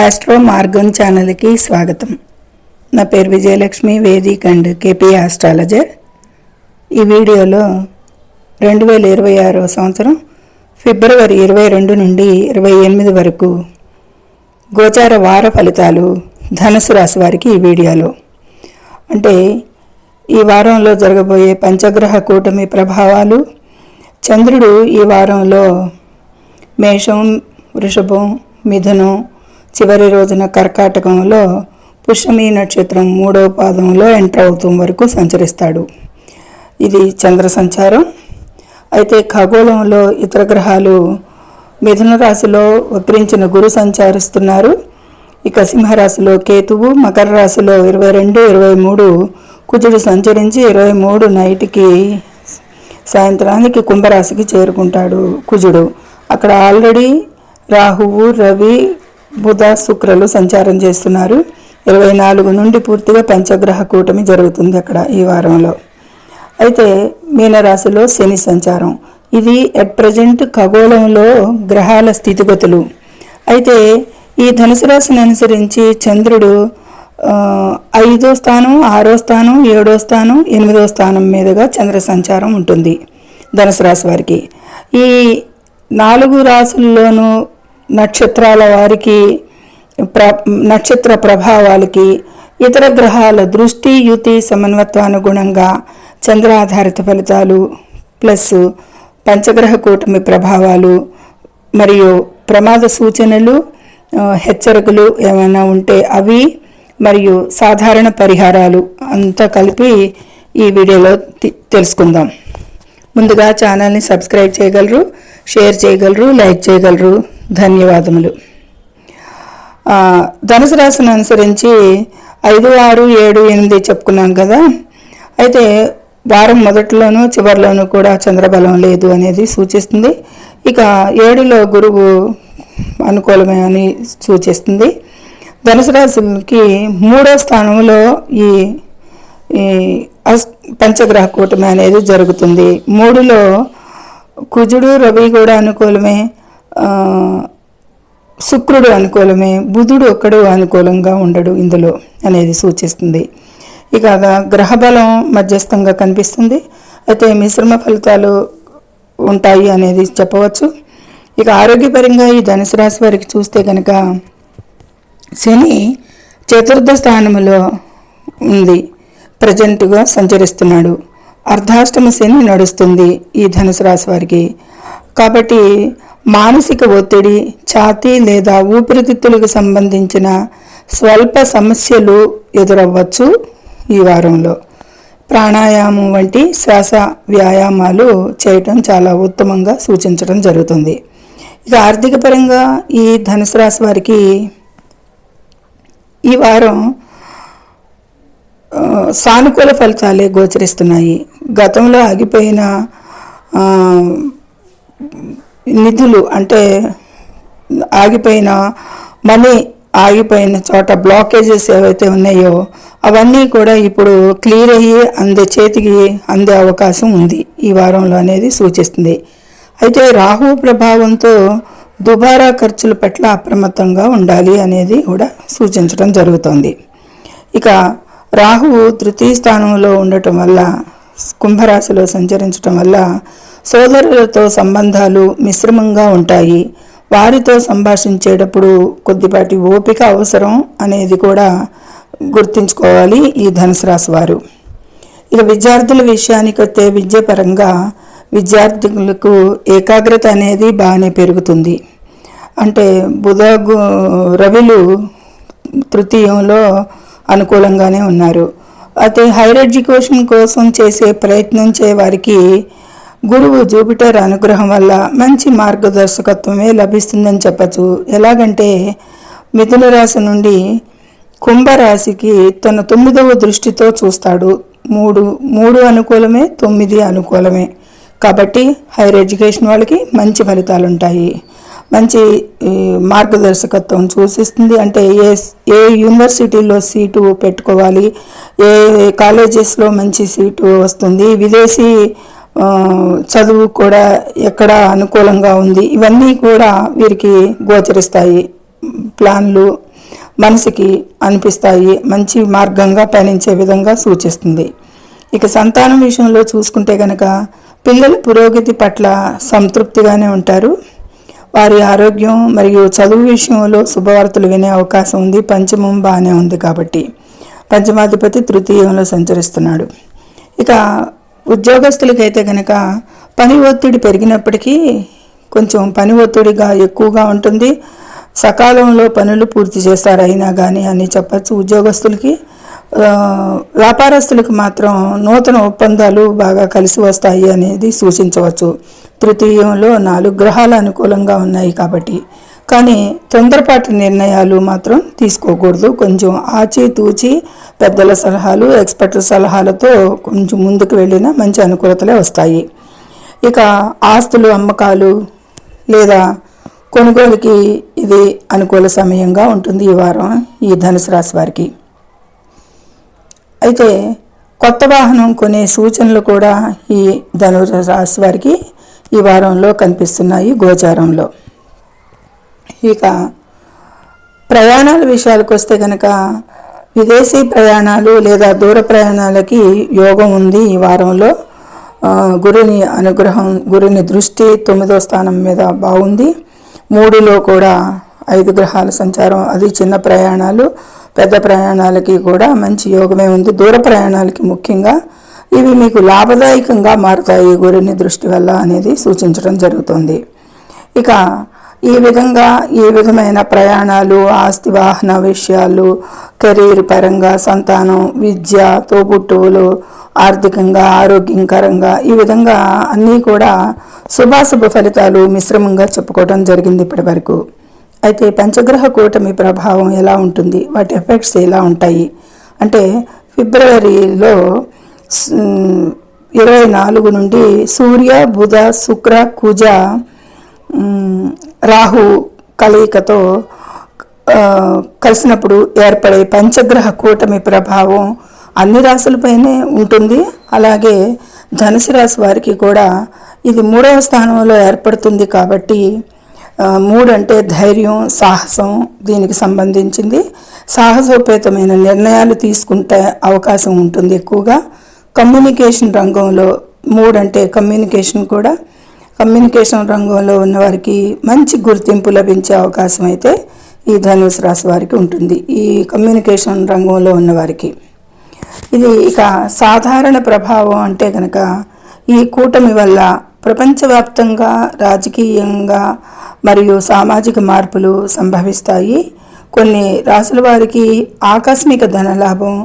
Astro మార్గం ఛానల్కి స్వాగతం. నా పేరు Vijayalakshmi, Vedic and KP astrologer. ఈ వీడియోలో 2026 సంవత్సరం ఫిబ్రవరి 22 నుండి 28 వరకు గోచార వార ఫలితాలు ధనుసు రాశి వారికి ఈ వీడియోలో. అంటే ఈ వారంలో జరగబోయే పంచగ్రహ కూటమి ప్రభావాలు, చంద్రుడు ఈ వారంలో మేషం, వృషభం, మిథునం, చివరి రోజున కర్కాటకంలో పుష్యమి నక్షత్రం 3వ పాదంలో ఎంటర్ అవుతాం వరకు సంచరిస్తాడు. ఇది చంద్ర సంచారం. అయితే ఖగోళంలో ఇతర గ్రహాలు మిథున రాశిలో వక్రించిన గురు సంచరిస్తున్నారు. ఇక సింహరాశిలో కేతువు, మకర రాశిలో 22, 23 కుజుడు సంచరించి 23 నైట్కి సాయంత్రానికి కుంభరాశికి చేరుకుంటాడు కుజుడు. అక్కడ ఆల్రెడీ రాహువు, రవి, బుధ, శుక్రులు సంచారం చేస్తున్నారు. 24 నుండి పూర్తిగా పంచగ్రహ కూటమి జరుగుతుంది అక్కడ ఈ వారంలో. అయితే మీనరాశిలో శని సంచారం. ఇది అట్ ప్రజెంట్ ఖగోళంలో గ్రహాల స్థితిగతులు. అయితే ఈ ధనుసు రాశిని అనుసరించి చంద్రుడు 5వ స్థానం, 6వ స్థానం, 7వ స్థానం, 8వ స్థానం మీదుగా చంద్ర సంచారం ఉంటుంది ధనుసు రాశి వారికి. ఈ 4 రాశుల్లోనూ నక్షత్రాల వారికి నక్షత్ర ప్రభావాలకి ఇతర గ్రహాల దృష్టి, యుతి, సమన్వత్వానుగుణంగా చంద్ర ఆధారిత ఫలితాలు ప్లస్ పంచగ్రహ కూటమి ప్రభావాలు మరియు ప్రమాద సూచనలు, హెచ్చరికలు ఏమైనా ఉంటే అవి మరియు సాధారణ పరిహారాలు అంతా కలిపి ఈ వీడియోలో తెలుసుకుందాం. ముందుగా ఛానల్ని సబ్స్క్రైబ్ చేయగలరు, షేర్ చేయగలరు, లైక్ చేయగలరు. ధన్యవాదములు. ధనుసు రాశిని అనుసరించి 5, 6, 7, 8 చెప్పుకున్నాం కదా. అయితే వారం మొదట్లోనూ చివరిలోనూ కూడా చంద్రబలం లేదు అనేది సూచిస్తుంది. ఇక 7లో గురువు అనుకూలమే అని సూచిస్తుంది. ధనుసు రాశికి 3వ స్థానంలో ఈ పంచగ్రహ కూటమి అనేది జరుగుతుంది. 3లో కుజుడు, రవి కూడా అనుకూలమే, శుక్రుడు అనుకూలమే, బుధుడు ఒక్కడు అనుకూలంగా ఉండడు ఇందులో అనేది సూచిస్తుంది. ఇక గ్రహబలం మధ్యస్థంగా కనిపిస్తుంది. అయితే మిశ్రమ ఫలితాలు ఉంటాయి అనేది చెప్పవచ్చు. ఇక ఆరోగ్యపరంగా ఈ ధనుసు రాశి వారికి చూస్తే కనుక శని 4వ స్థానంలో ఉంది, ప్రజెంట్గా సంచరిస్తున్నాడు. అర్ధాష్టమ శని నడుస్తుంది ఈ ధనుసు రాశి వారికి. కాబట్టి మానసిక ఒత్తిడి, ఛాతీ లేదా ఊపిరితిత్తులకు సంబంధించిన స్వల్ప సమస్యలు ఎదురవ్వచ్చు ఈ వారంలో. ప్రాణాయామం వంటి శ్వాస వ్యాయామాలు చేయటం చాలా ఉత్తమంగా సూచించడం జరుగుతుంది. ఇక ఆర్థిక పరంగా ఈ ధనుసు రాశి వారికి ఈ వారం సానుకూల ఫలితాలే గోచరిస్తున్నాయి. గతంలో ఆగిపోయిన నిధులు, అంటే ఆగిపోయిన మనీ, ఆగిపోయిన చోట బ్లాకేజెస్ ఏవైతే ఉన్నాయో అవన్నీ కూడా ఇప్పుడు క్లియర్ అయ్యి చేతికి అందే అవకాశం ఉంది ఈ వారంలో అనేది సూచిస్తుంది. అయితే రాహు ప్రభావంతో దుబారా ఖర్చుల పట్ల అప్రమత్తంగా ఉండాలి అనేది కూడా సూచించడం జరుగుతుంది. ఇక రాహువు 3వ స్థానంలో ఉండటం వల్ల, కుంభరాశిలో సంచరించడం వల్ల సోదరులతో సంబంధాలు మిశ్రమంగా ఉంటాయి. వారితో సంభాషించేటప్పుడు కొద్దిపాటి ఓపిక అవసరం అనేది కూడా గుర్తుంచుకోవాలి ఈ ధనుసు రాశి వారు. ఇక విద్యార్థుల విషయానికి వస్తే విద్యాపరంగా విద్యార్థులకు ఏకాగ్రత అనేది బాగానే పెరుగుతుంది. అంటే బుధ, రవిలు 3యంలో అనుకూలంగానే ఉన్నారు. అయితే హైయర్ ఎడ్యుకేషన్ కోసం చేసే ప్రయత్నించే వారికి గురువు, జూపిటర్ అనుగ్రహం వల్ల మంచి మార్గదర్శకత్వమే లభిస్తుందని చెప్పచ్చు. ఎలాగంటే మిథున రాశి నుండి కుంభరాశికి తన 9వ దృష్టితో చూస్తాడు. 3 అనుకూలమే, 9 అనుకూలమే. కాబట్టి హైయర్ ఎడ్యుకేషన్ వాళ్ళకి మంచి ఫలితాలు ఉంటాయి. మంచి మార్గదర్శకత్వం సూచిస్తుంది. అంటే ఏ యూనివర్సిటీలో సీటు పెట్టుకోవాలి, ఏ కాలేజెస్లో మంచి సీటు వస్తుంది, విదేశీ చదువు కూడా ఎక్కడ అనుకూలంగా ఉంది, ఇవన్నీ కూడా వీరికి గోచరిస్తాయి. ప్లాన్లు మనసుకి అనిపిస్తాయి, మంచి మార్గంగా పయనించే విధంగా సూచిస్తుంది. ఇక సంతానం విషయంలో చూసుకుంటే కనుక పిల్లల పురోగతి పట్ల సంతృప్తిగానే ఉంటారు. వారి ఆరోగ్యం మరియు చదువు విషయంలో శుభవార్తలు వినే అవకాశం ఉంది. పంచమం బాగానే ఉంది కాబట్టి పంచమాధిపతి తృతీయంలో సంచరిస్తున్నాడు. ఇక ఉద్యోగస్తులకైతే కనుక పని ఒత్తిడి పెరిగినప్పటికీ కొంచెం పని ఒత్తిడిగా ఎక్కువగా ఉంటుంది. సకాలంలో పనులు పూర్తి చేస్తారు అయినా కానీ అని చెప్పచ్చు ఉద్యోగస్తులకి. వ్యాపారస్తులకు మాత్రం నూతన ఒప్పందాలు బాగా కలిసి వస్తాయి అనేది సూచించవచ్చు. తృతీయంలో 4 గ్రహాలు అనుకూలంగా ఉన్నాయి కాబట్టి. కానీ తొందరపాటు నిర్ణయాలు మాత్రం తీసుకోకూడదు. కొంచెం ఆచితూచి పెద్దల సలహాలు, ఎక్స్పర్ట్ల సలహాలతో కొంచెం ముందుకు వెళ్ళినా మంచి అనుకూలతలే వస్తాయి. ఇక ఆస్తులు అమ్మకాలు లేదా కొనుగోలుకి ఇది అనుకూల సమయంగా ఉంటుంది ఈ వారం ఈ ధనుసు రాశి వారికి. అయితే కొత్త వాహనం కొనే సూచనలు కూడా ఈ ధనుసు రాశి వారికి ఈ వారంలో కనిపిస్తున్నాయి గోచారంలో. ఇక ప్రయాణాల విషయాలకు వస్తే కనుక విదేశీ ప్రయాణాలు లేదా దూర ప్రయాణాలకి యోగం ఉంది ఈ వారంలో. గురుని అనుగ్రహం, గురుని దృష్టి 9వ స్థానం మీద బాగుంది. 3లో కూడా 5 గ్రహాల సంచారం, అది చిన్న ప్రయాణాలు పెద్ద ప్రయాణాలకి కూడా మంచి యోగమే ఉంది. దూర ప్రయాణాలకి ముఖ్యంగా ఇవి మీకు లాభదాయకంగా మారుతాయి గురుని దృష్టి వల్ల అనేది సూచించడం జరుగుతుంది. ఇక ఈ విధమైన ప్రయాణాలు, ఆస్తి వాహన విషయాలు, కెరీర్ పరంగా, సంతానం, విద్య, తోబుట్టువులు, ఆర్థికంగా, ఆరోగ్యకరంగా ఈ విధంగా అన్నీ కూడా శుభాశుభ ఫలితాలు మిశ్రమంగా చెప్పుకోవడం జరిగింది ఇప్పటి వరకు. అయితే పంచగ్రహ కూటమి ప్రభావం ఎలా ఉంటుంది, వాటి ఎఫెక్ట్స్ ఎలా ఉంటాయి అంటే ఫిబ్రవరిలో 24 నుండి సూర్య, బుధ, శుక్ర, కుజ, రాహు కలయికతో కలిసినప్పుడు ఏర్పడే పంచగ్రహ కూటమి ప్రభావం అన్ని రాశులపైనే ఉంటుంది. అలాగే ధనుసు రాశి వారికి కూడా ఇది 3వ స్థానంలో ఏర్పడుతుంది కాబట్టి 3 అంటే ధైర్యం, సాహసం, దీనికి సంబంధించింది. సాహసోపేతమైన నిర్ణయాలు తీసుకుంటే అవకాశం ఉంటుంది ఎక్కువగా. కమ్యూనికేషన్ రంగంలో 3 అంటే కమ్యూనికేషన్ కూడా, కమ్యూనికేషన్ రంగంలో ఉన్నవారికి మంచి గుర్తింపు లభించే అవకాశం అయితే ఈ ధనుసు రాశి వారికి ఉంటుంది. ఈ కమ్యూనికేషన్ రంగంలో ఉన్నవారికి ఇది. ఇక సాధారణ ప్రభావం అంటే కనుక ఈ కూటమి వల్ల ప్రపంచవ్యాప్తంగా రాజకీయంగా మరియు సామాజిక మార్పులు సంభవిస్తాయి. కొన్ని రాశుల వారికి ఆకస్మిక ధనలాభం,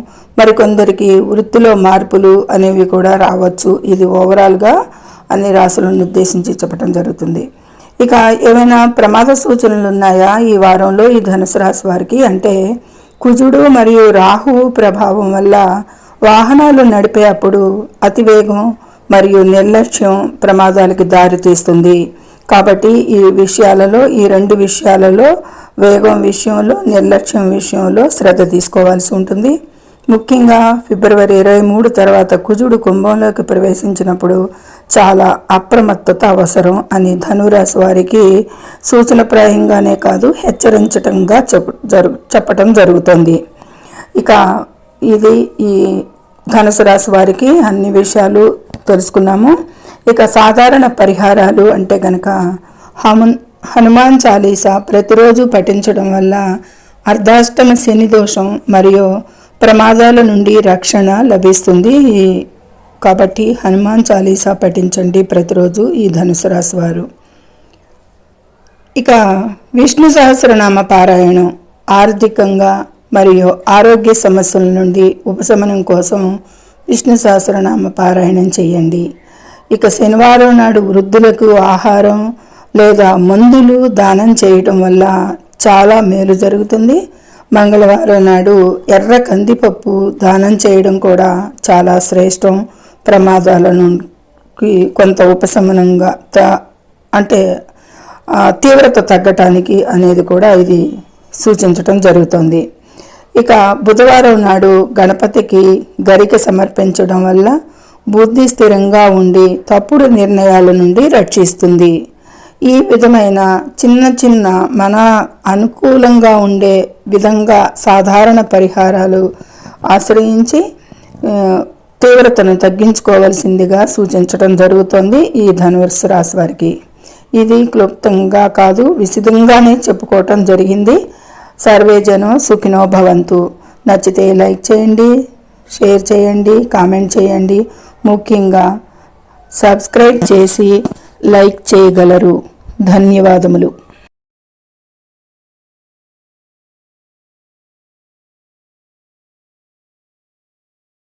మరికొందరికి వృత్తిలో మార్పులు అనేవి కూడా రావచ్చు. ఇది ఓవరాల్గా అన్ని రాశులను ఉద్దేశించి చెప్పడం జరుగుతుంది. ఇక ఏమైనా ప్రమాద సూచనలు ఉన్నాయా ఈ వారంలో ఈ ధనుసు రాశి వారికి అంటే కుజుడు మరియు రాహువు ప్రభావం వల్ల వాహనాలు నడిపే అప్పుడు అతివేగం మరియు నిర్లక్ష్యం ప్రమాదాలకు దారితీస్తుంది. కాబట్టి ఈ 2 విషయాలలో వేగం విషయంలో, నిర్లక్ష్యం విషయంలో శ్రద్ధ తీసుకోవాల్సి ఉంటుంది. ముఖ్యంగా ఫిబ్రవరి 23 తర్వాత కుజుడు కుంభంలోకి ప్రవేశించినప్పుడు చాలా అప్రమత్తత అవసరం అని ధనురాశి వారికి సూచనప్రాయంగానే కాదు హెచ్చరించటంగా చెప్పటం జరుగుతుంది. ఇక ఇది ఈ ధనుసు రాశి వారికి అన్ని విషయాలు తెలుసుకున్నాము. ఇక సాధారణ పరిహారాలు అంటే కనుక హనుమాన్ చాలీసా ప్రతిరోజు పఠించడం వల్ల అర్ధాష్టమ శని దోషం మరియు ప్రమాదాల నుండి రక్షణ లభిస్తుంది. కాబట్టి హనుమాన్ చాలీసా పఠించండి ప్రతిరోజు ఈ ధనుసు రాశి వారు. ఇక విష్ణు సహస్రనామ పారాయణం ఆర్థికంగా మరియు ఆరోగ్య సమస్యల నుండి ఉపశమనం కోసం విష్ణు సహస్రనామ పారాయణం చేయండి. ఇక శనివారం నాడు వృద్ధులకు ఆహారం లేదా మందులు దానం చేయటం వల్ల చాలా మేలు జరుగుతుంది. మంగళవారం నాడు ఎర్ర కందిపప్పు దానం చేయడం కూడా చాలా శ్రేష్టం. ప్రమాదాలను కొంత ఉపశమనంగా అంటే తీవ్రత తగ్గటానికి అనేది కూడా ఇది సూచించటం జరుగుతుంది. ఇక బుధవారం నాడు గణపతికి గరిక సమర్పించడం వల్ల బుద్ధి స్థిరంగా ఉండి తప్పుడు నిర్ణయాల నుండి రక్షిస్తుంది. ఈ విధమైన చిన్న చిన్న మన అనుకూలంగా ఉండే విధంగా సాధారణ పరిహారాలు ఆశ్రయించి తీవ్రతను తగ్గించుకోవాల్సిందిగా సూచించడం జరుగుతుంది ఈ ధనుర్సు రాశి వారికి. ఇది క్లుప్తంగా కాదు, విశదంగానే చెప్పుకోవటం జరిగింది. సర్వే జనం సుఖినో భవంతు. నచ్చితే లైక్ చేయండి, షేర్ చేయండి, కామెంట్ చేయండి. ముఖ్యంగా సబ్స్క్రైబ్ చేసి లైక్ చేయగలరు. ధన్యవాదములు.